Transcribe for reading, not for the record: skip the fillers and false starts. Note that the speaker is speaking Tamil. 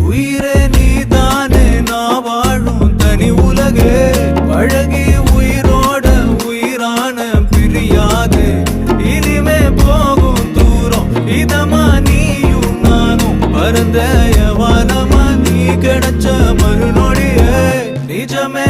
உயிரே நீதானே நான் வாழும் தனி உலகே பழகி உயிரோட உயிரான பிரியாது இனிமே போகும் தூரம் இதமா நீயும் நானும் பரந்த யவானமா நீ கிடைச்ச மறுநொடியே நிஜமே